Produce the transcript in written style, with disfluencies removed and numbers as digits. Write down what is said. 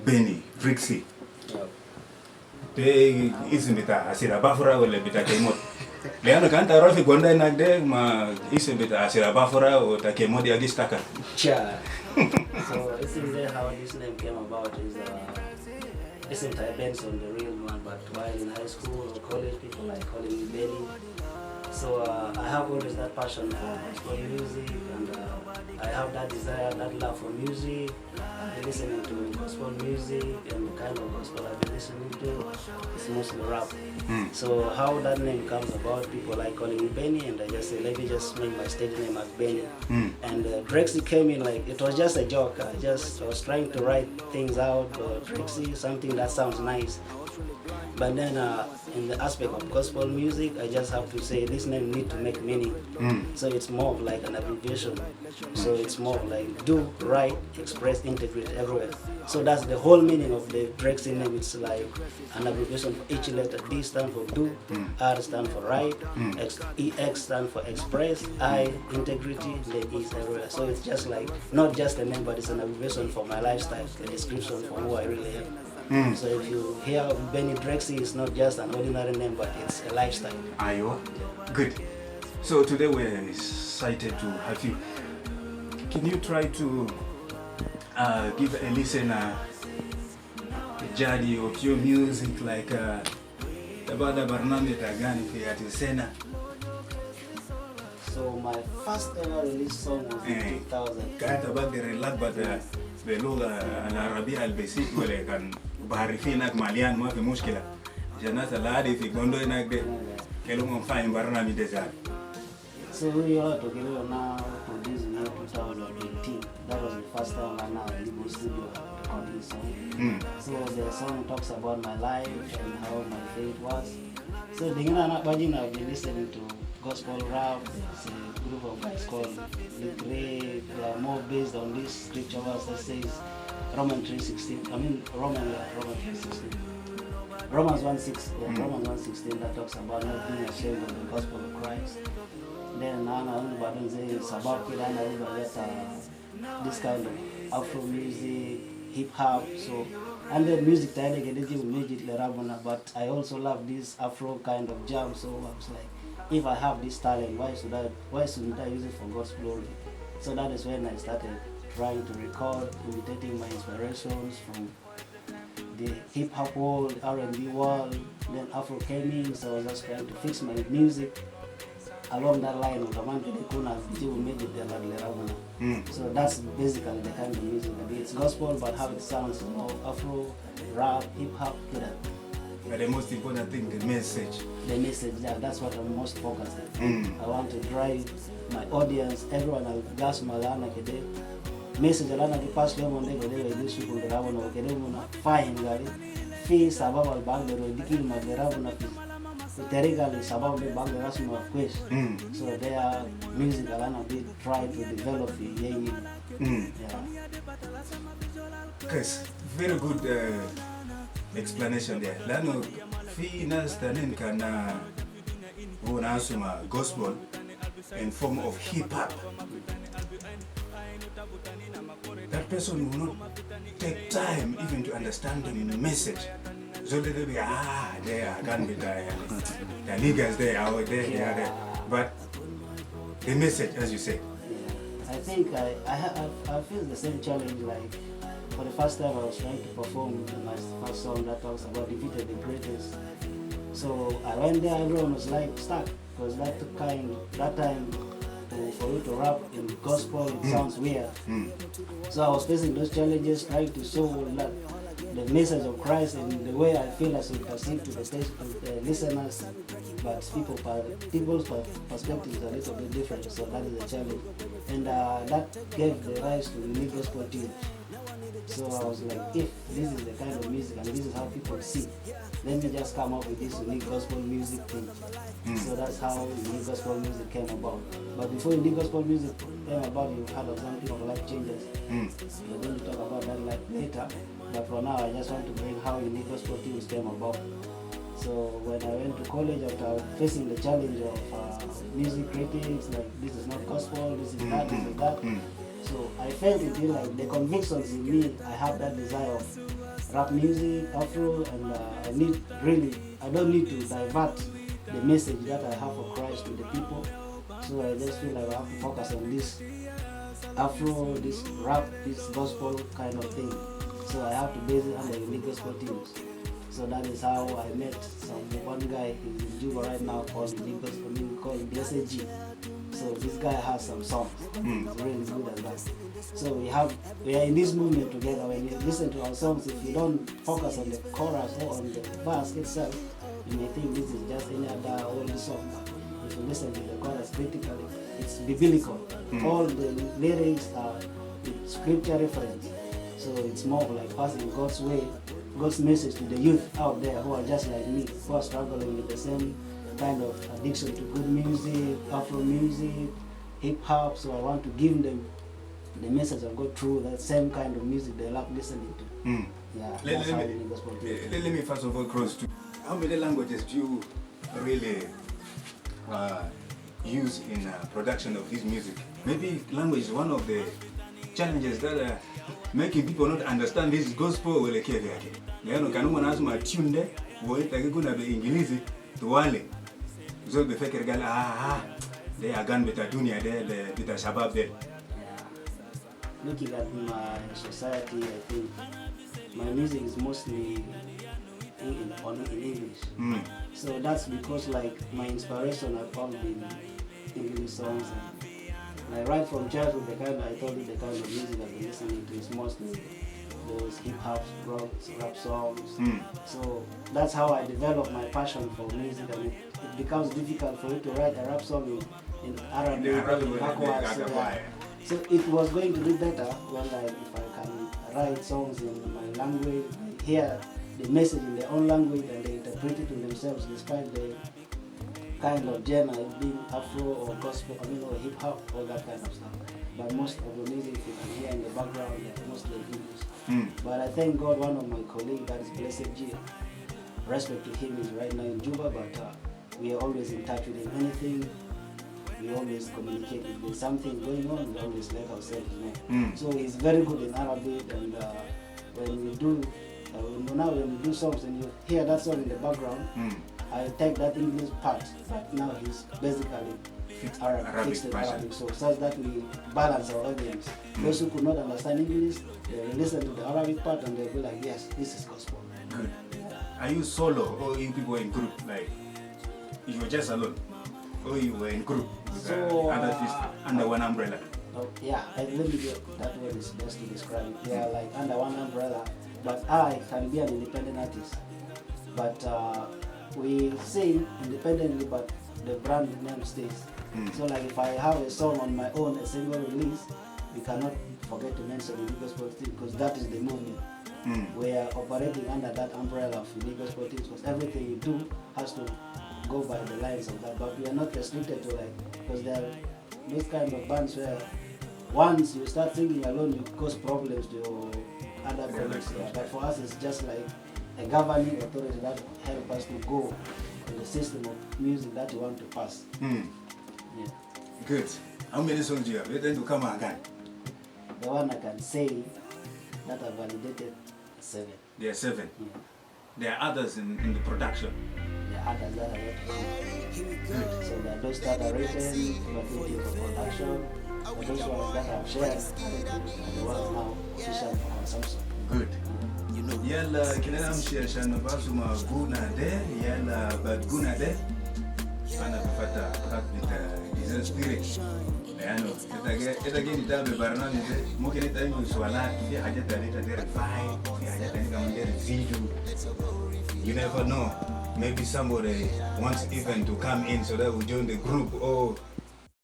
Benny, Drexie. They isn't it a Asira Bafora or Lebita Kemot. Leana can't arrive Gonda in a day, ma isn't it Asira Bafora or Takemodi Agistaka. Cha. So it seems that how this name came about is isn't I Benson the real one, but while in high school or college people like calling me Benny. So I have always that passion for music, and I have that desire, that love for music. I've been listening to gospel music, and the kind of gospel I've been listening to is mostly rap. So how that name comes about, people like calling me Benny, and I just say, let me just make my stage name as Benny. And Drexie came in like, it was just a joke. I was trying to write things out, Drexie, something that sounds nice. But then in the aspect of gospel music, I just have to say this name need to make meaning. So it's more of like an abbreviation. So it's more of like do, write, express, integrate everywhere. So that's the whole meaning of the Drexie name. It's like an abbreviation for each letter. D stand for do, R stand for write, EX stand for express, I, integrity, the E is everywhere. So it's just like, not just a name, but it's an abbreviation for my lifestyle, a description for who I really am. So if you hear Benny Drexie, it's not just an ordinary name, but it's a lifestyle. Ayo, good. So today we're excited to have you. Can you try to give a listener a journey of your music, like Tabada Barnami Tagani Fiatisena? So my first ever released song was in 2000. كانت أبغى ريلاك بدا باللغة العربية البسيط ولا كان بعرفين هناك مليان ما في مشكلة. جنات العادي في غوندو هناك ده كلهم فاين برنامج ده. So we are together now for this year 2018. That was the first time I now in the studio recording song. So the song talks about my life and how my faith was. So the I've been listening to gospel rap. It's a group of guys called Drexie. They are more based on this scripture verse that says Romans 3:16. I mean Romans 3:16. Romans 1:6. Yeah, Romans 1:16 that talks about not being ashamed of the gospel of Christ. Then it's about this kind of Afro music, hip hop. So and the music but I also love this Afro kind of jam. So I was like, if I have this talent, why shouldn't I use it for God's glory? So that is when I started trying to record, imitating my inspirations from the hip hop world, R&B world. Then Afro came in, so I was just trying to fix my music along that line of the man made it. So that's basically the kind of music I do. It's gospel, but how it sounds more Afro, rap, hip hop, But the most important thing, the message. The message, yeah, that's what I'm most focused on. I want to drive my audience, everyone I'll gas malana kede. Message alana ki pass lemon de kede ile suku de rabo no kede muna fine gari. Fi sababu al bang de dikil ma de rabo na fi. Terrigal sababu de bang de rasu ma quest. So their music alana be try to develop the yengi. Yeah. Chris, very good explanation there. Lano fi nas tanin kana unasuma gospel in form of hip hop. That person will not take time even to understand the message. So they be there can be there. The niggas there, out there, they are there. But the message, as you say. I think I feel the same challenge. Like for the first time I was trying to perform my first song that talks about defeated the greatest. So I went there, everyone was like stuck because that time for you to rap in gospel, it sounds weird. So I was facing those challenges, trying to show that the message of Christ in the way I feel I should perceive to the listeners, but people's perspectives are a little bit different, so that is a challenge. And that gave the rise to unique gospel teach. So I was like, if this is the kind of music and this is how people see, let me just come up with this unique gospel music thing. So that's how unique gospel music came about. But before unique gospel music came about, you had something of life changes. We're going to talk about that later. But for now, I just want to bring how unique gospel tunes came about. So when I went to college after facing the challenge of music critics, like this is not gospel, this is that, this is that. So I felt it like the convictions in me, I have that desire of rap music, Afro, and I don't need to divert the message that I have for Christ to the people. So I just feel like I have to focus on this Afro, this rap, this gospel kind of thing. So I have to base it on the unique gospel tunes. So that is how I met one guy in Juba right now called Blessed G. So this guy has some songs. He's really good at that. So we are in this movement together. When you listen to our songs, if you don't focus on the chorus or on the verse itself, you may think this is just any other old song. If you listen to the chorus critically, it's biblical. All the lyrics are scripture reference. So it's more like passing God's way, God's message to the youth out there who are just like me, who are struggling with the same kind of addiction to good music, Afro music, hip hop. So I want to give them the message of God through that same kind of music they love listening to. Yeah, let me first of all cross to how many languages do you really use in production of this music? Maybe language is one of the challenges that are making people not understand this gospel. Wele kile yake leo kanuma lazima tune woita kuna be Ingilizi tuwale zo be fekere gal they are gone beta dunia de beta shabab de. Looking at my society, I think my music is mostly in English. So that's because like my inspiration have all been English songs. And like right from childhood, I told you the kind of music I've been listening to is mostly those hip hop, rap songs. So that's how I developed my passion for music, and it becomes difficult for you to write a rap song in Arabic. So it was going to be better when if I can write songs in my language, hear the message in their own language, and they interpret it to themselves despite the kind of genre being Afro or gospel, or hip hop, all that kind of stuff. But most of the music you can hear in the background is mostly English. But I thank God one of my colleagues, that is Blessed G, respect to him, is right now in Juba, but we are always in touch with him. Anything, we always communicate. If there's something going on, we always let ourselves know. So he's very good in Arabic, and when we do songs and you hear that song in the background, I take that English part, but now he's basically fixed Arabic. So such that we balance our audience. Those who could not understand English, they will listen to the Arabic part and they'll be like, yes, this is gospel. Good. Are you solo or you people in group? Like you were just alone, or you were in group with other artists under one umbrella? Yeah, let me get that word is best to describe it. They are like under one umbrella, but I can be an independent artist. But we sing independently, but the brand name stays. So like if I have a song on my own, a single release, we cannot forget to mention the gospel team, because that is the movement. We are operating under that umbrella of the gospel team, because everything you do has to go by the lines of that. But we are not restricted to because there are those kind of bands where once you start singing alone, you cause problems to your other colleagues. But for us, it's just like a governing authority that help us to go in the system of music that you want to pass. Yeah. Good. How many songs do you have? Let them to come again. The one I can say that I validated 7. There are 7. Yeah. There are others in the production. There are others that are yet to come. Good. So there are those that are written, overthinking for production, but those ones that I've shared are the ones now official for consumption. Good. Yalla kila mshia shana basu maguna de yalla badguna de ana kufata hakika Jesus spirit yani itage ni tabe barnami de mungkin ita ingu swala fi hajat dalita der fine fi hajat ni kama der video. You never know, maybe somebody wants even to come in so that we join the group, or